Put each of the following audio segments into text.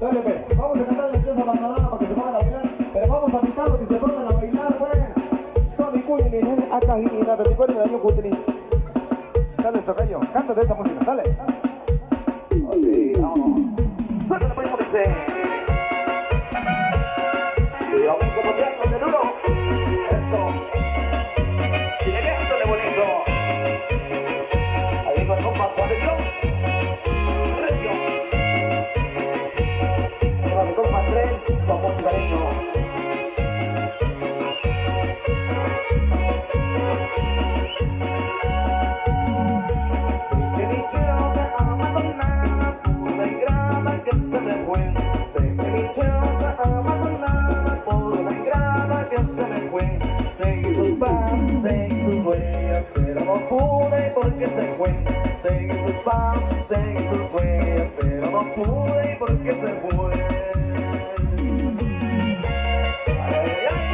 Dale pues, vamos a cantar la pieza abandonada para que se pongan a bailar. Pero vamos a invitarlos que se pongan a bailar, pues. Soy Cuini, acá y nada, te cuento de año Cutini. Dale, tocayo, cántate esta música, dale. Ok, vamos. Suéltale, pues, como dice. Y vamos a poner con el duro. Eso. Silenciándole bonito. Ahí con el compa Juan de Dios. Recio. Ahora mi compa Andrés, vamos a eso. Se me fue, dejé mi choza abandonada por una ingrata que se me fue. Seguí sus pasos, seguí sus huellas, pero no pude porque se fue. Seguí sus pasos, seguí sus huellas, pero no pude porque se fue. Ay, ay, ay.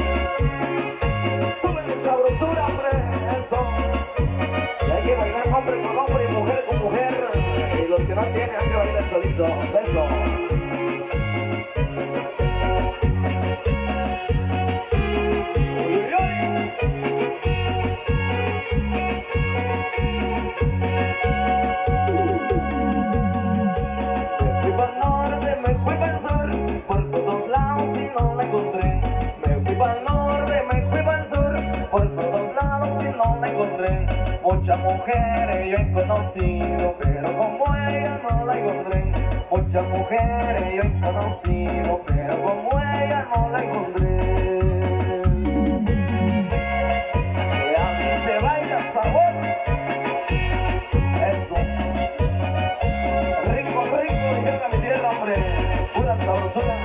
Sube mi sabrosura, hombre, eso. Y hay que bailar hombre con hombre y mujer con mujer. Y los que no tienen hay que bailar solitos, eso. Muchas mujeres yo he conocido, pero como ella no la encontré. Muchas mujeres yo he conocido, pero como ella no la encontré. Y así se baila sabor. Eso. Rico, rico, dijeron a mi tierra, hombre. Pura sabrosura.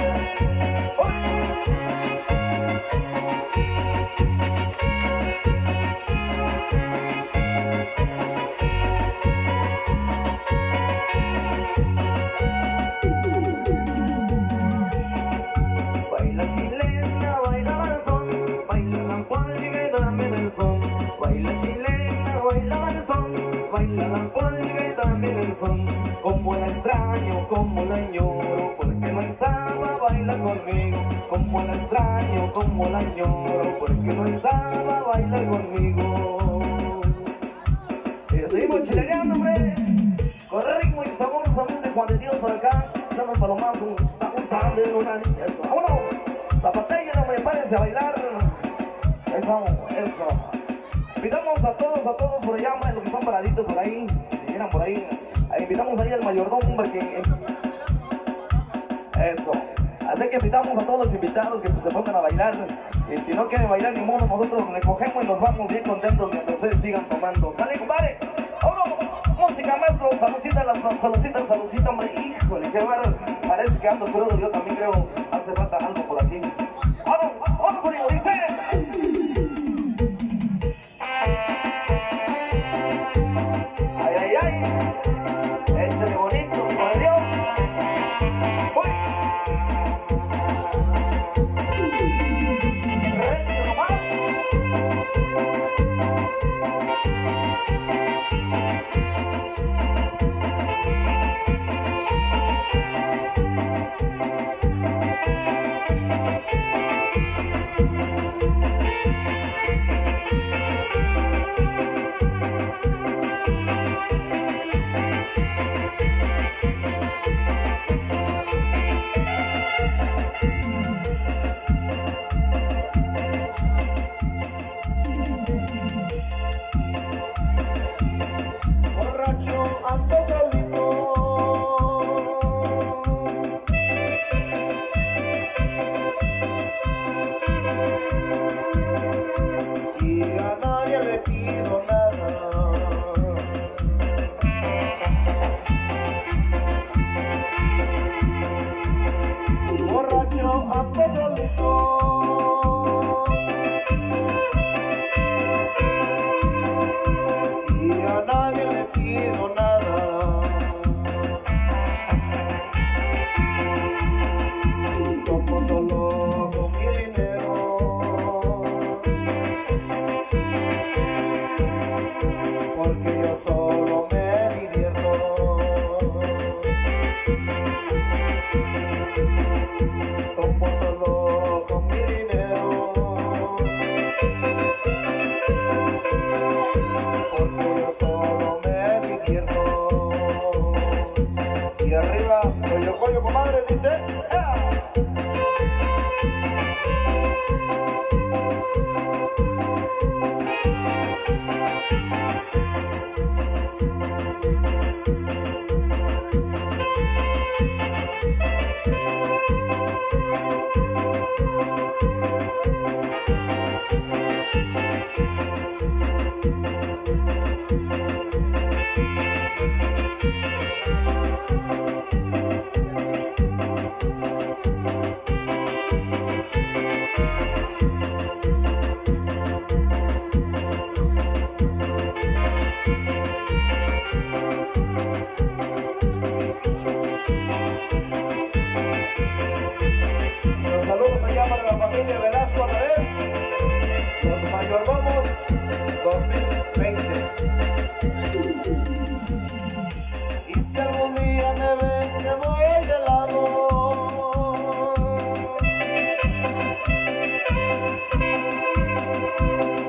Baila la polka y también el son. Como la extraño, como la añoro, porque no estaba, baila conmigo. Como la extraño, como la añoro, porque no estaba, baila conmigo. Y seguimos chilereando, hombre. Con ritmo y sabor, de Juan de Dios por acá. Estamos para lo más, un sabor de una niña. Eso, vámonos. Zapatella, no me párense a bailar. Eso, eso. Invitamos a todos por allá, los que están paraditos por ahí, si vienen por ahí. Invitamos ahí al mayordomo para que... Eso. Así que invitamos a todos los invitados que pues, se pongan a bailar. Y si no quieren bailar ni modo, nosotros le cogemos y nos vamos bien contentos mientras ustedes sigan tomando. ¡Sale, compadre! ¡Vámonos! Música, maestro. Saludcita, saludcita, hombre. Híjole, qué bueno. Parece que ando crudo. Yo también creo hace falta algo por aquí. ¡Vámonos! ¡Vámonos, amigo! ¡Dice! Échale bonito, con Dios. Uy. Recio nomás. Y arriba, Toyocoyo, comadre, dice. ¡Ah! Los saludos allá para la familia Velasco Andrés, los mayordomos 2020. Y si algún día me ven que voy de lado,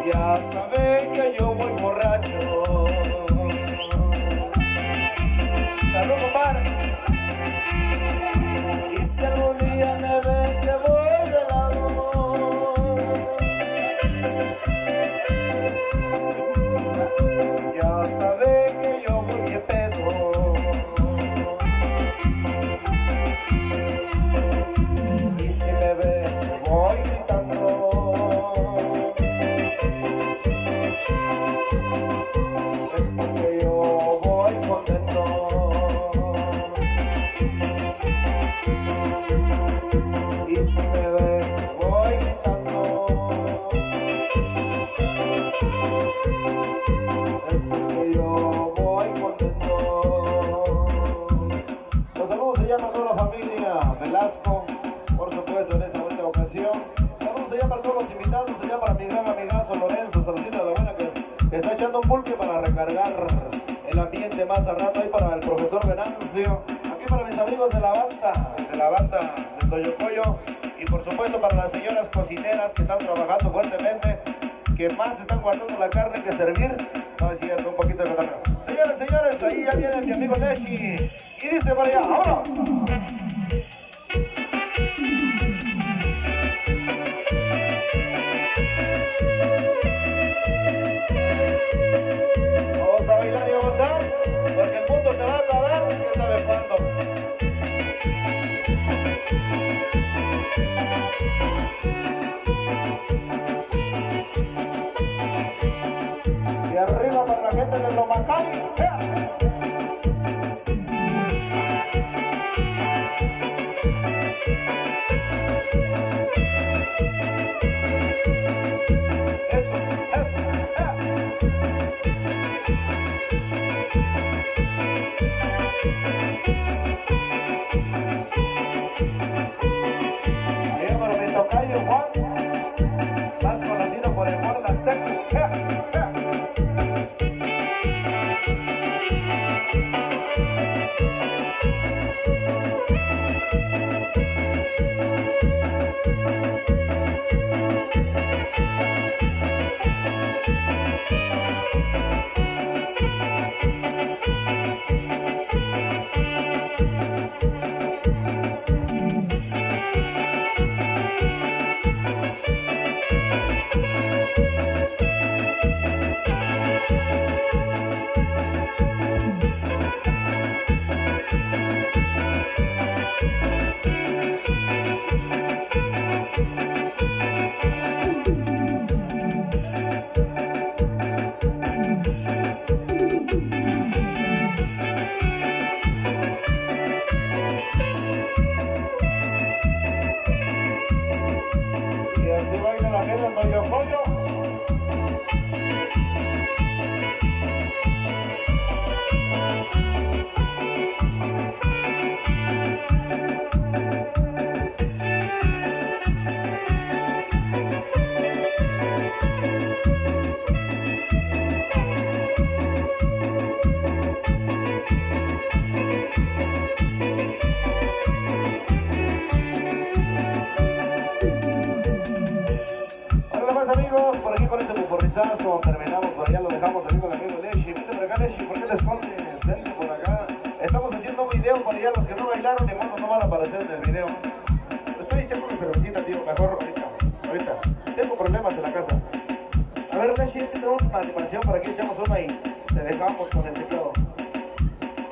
ya saben que yo voy borracho. Salud, compadre. Y si algún día me ven que voy de lado, ya saben que yo voy bien pedo. Y si me ven que voy gritando, es porque yo voy contento. Y si me ven, voy gritando, es porque yo voy contento. Los saludos se llaman a toda la familia Velasco, por supuesto, en esta bonita ocasión. Saludos se llaman a todos los invitados, se llama a mi gran amigazo Lorenzo, saludito de la buena que está echando un pulque para recargar el ambiente más al rato. Ahí para el profesor Venancio, aquí para mis amigos de la banda de Toyocoyo, y por supuesto para las señoras cocineras que están trabajando fuertemente, que más están guardando la carne que servir. No es cierto, un poquito de cotorreo. Señores, ahí ya viene mi amigo Neshi y dice para allá, ¡vámonos! Vamos a bailar y a gozar, porque el mundo se va a acabar, quién sabe cuándo. Y arriba para la gente de Lomacali. Eso, y para mi tocayo Juan, más conocido por el Juan Azteca. Y así baila la gente en Toyocoyo. Amigos, por aquí con este puporrizazo terminamos, por allá lo dejamos aquí con el amigo Neshi. Vente por acá, Neshi, ¿por qué te escondes? Vente por acá. Estamos haciendo un video video para ya los que no bailaron y no van a aparecer en el video. Estoy echando una cervecita, tío, mejor ahorita. Tengo problemas en la casa. A ver, Leshi, échate una animación para que echamos una y te dejamos con el teclado.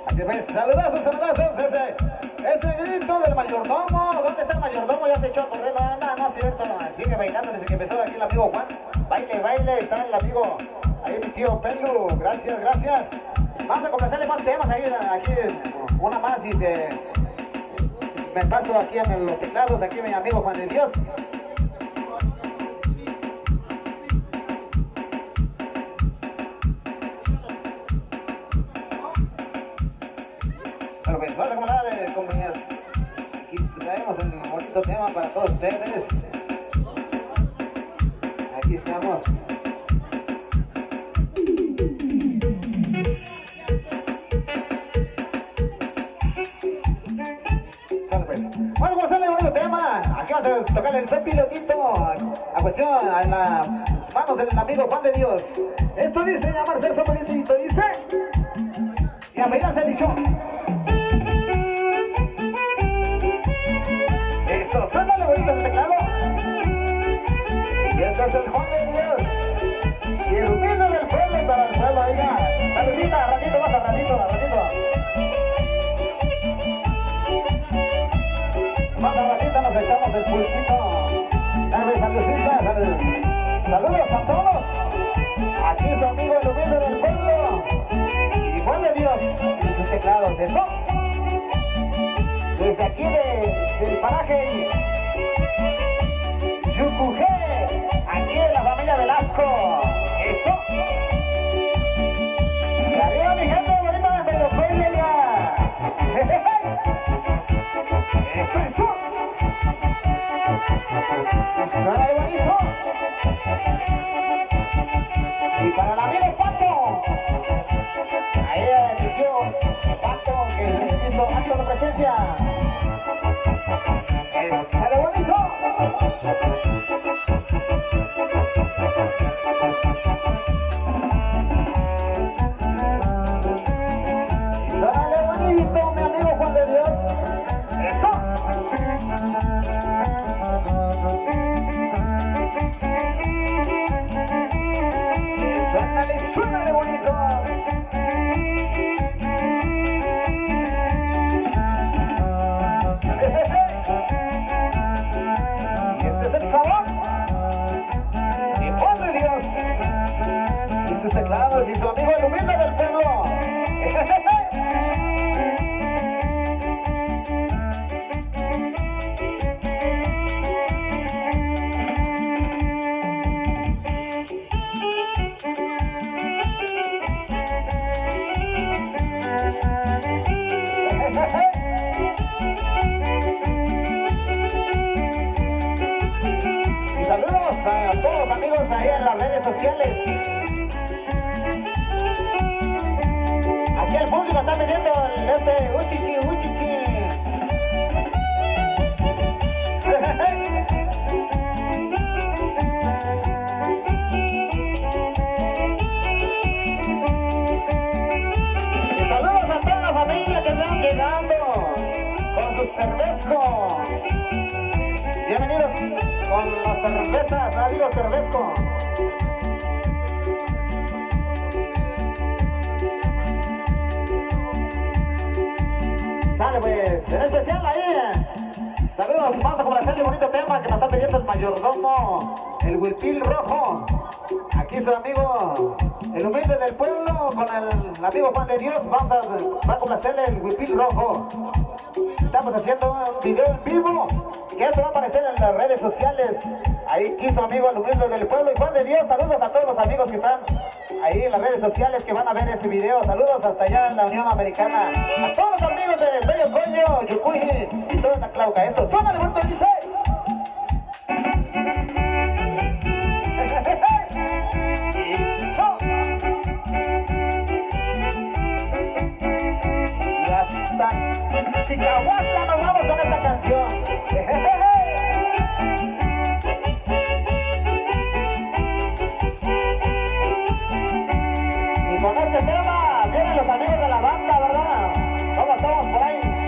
Así pues, saludazos, ese grito del mayordomo. ¿Dónde está el mayordomo? Ya se echó a correr. No es cierto, no. Sigue bailando desde que empezó aquí el amigo Juan. Baile, está el amigo, ahí mi tío Pelu. Gracias. Vamos a comenzarle más temas ahí, aquí, una más y me paso aquí en los teclados, aquí mi amigo Juan de Dios. Bueno, pues vamos a comenzar, compañeras. Aquí traemos el bonito tema para todos ustedes. Aquí estamos. Bueno, vamos a hacerle un bonito tema. Aquí vamos a tocar el son pilotito a cuestión a las manos del amigo Juan de Dios. Esto dice llamarse el son pilotito, dice. Y a bailar se dicho. Eso, suénale bonito ese teclado. Y este es el Juan de Dios. Y el humilde del pueblo y para el pueblo, oiga. Saludcita, ratito más, a ratito. Más a ratito nos echamos el pulpito. Dale, saludcita, saludos a todos. Aquí su amigo el humilde del pueblo. Y Juan de Dios en sus teclados, eso. Desde aquí del paraje Yucujé, aquí de la familia Velasco. Eso. Y arriba mi gente bonita de los pueblos ya. Eso. Suena de bonito. Y para el amigo Pato. Ahí mi tío Pato, que hizo acto de presencia. Sale bonito. Sale bonito, mi amigo Juan de Dios. Eso. Suénale bonito. Y este es el sabor. Y Juan de Dios. Y sus teclados y su amigo el humilde del pueblo. Y saludos a todos los amigos ahí en las redes sociales. Aquí el público está pidiendo ese uchichi. Y saludos a toda la familia que están llegando con su cervezco. Bienvenidos con las cervezas, digo cervezco. Sale pues, en especial ahí. Saludos, vamos a complacerle bonito tema que nos está pidiendo el mayordomo, el huipil rojo. Aquí su amigo, el humilde del pueblo, con el amigo Juan de Dios. Va a complacerle el huipil rojo. Estamos haciendo un video en vivo que esto va a aparecer en las redes sociales. Ahí quiso amigo el humilde del pueblo y Juan de Dios. Saludos a todos los amigos que están ahí en las redes sociales que van a ver este video. Saludos hasta allá en la Unión Americana. A todos los amigos de Bello Coño, Yucuy y toda la Clauca. Esto suena de bonito, dice. Y hasta Chicahuasca nos vamos con esta canción. Y con este tema vienen los amigos de la banda, ¿verdad? ¿Cómo estamos por ahí?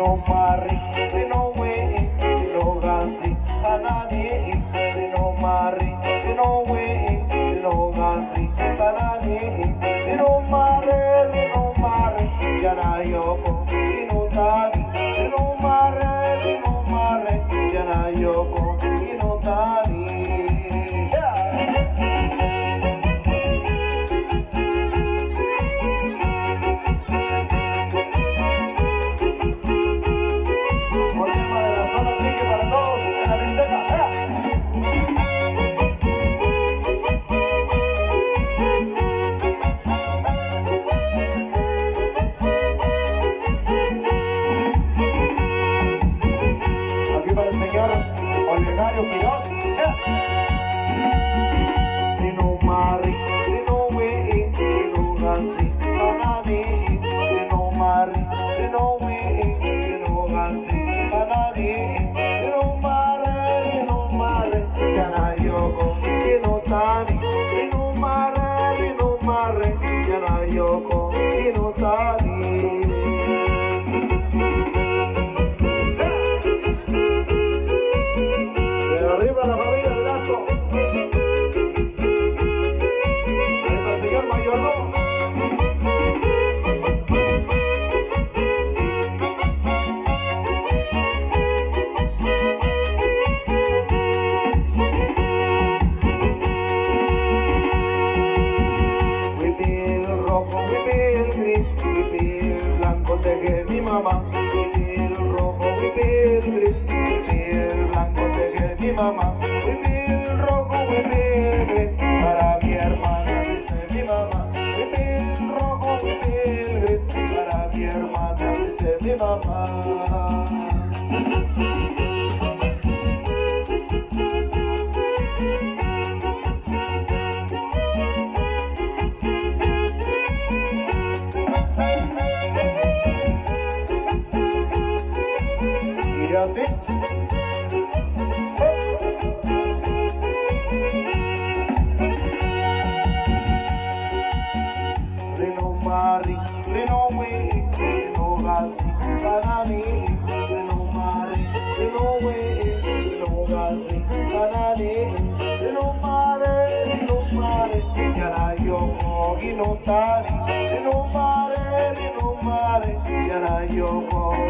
Rino Mari, Rino We, Rino Gansi, Kanani, Rino Mari, Rino We, Rino Gansi, Kanani, Rino Mare, Yana Yoko, Rino Tani, Rino Mare, Yana Yoko,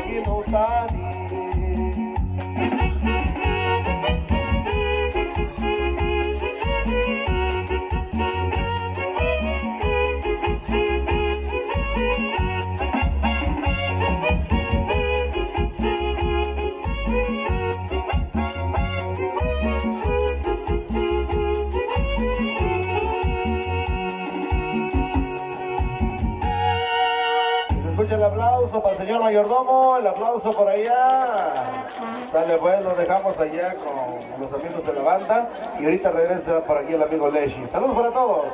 Rino Tani. El aplauso para el señor mayordomo, el aplauso por allá. Sale pues, nos dejamos allá con los amigos de la banda y ahorita regresa por aquí el amigo Leshi. Saludos para todos.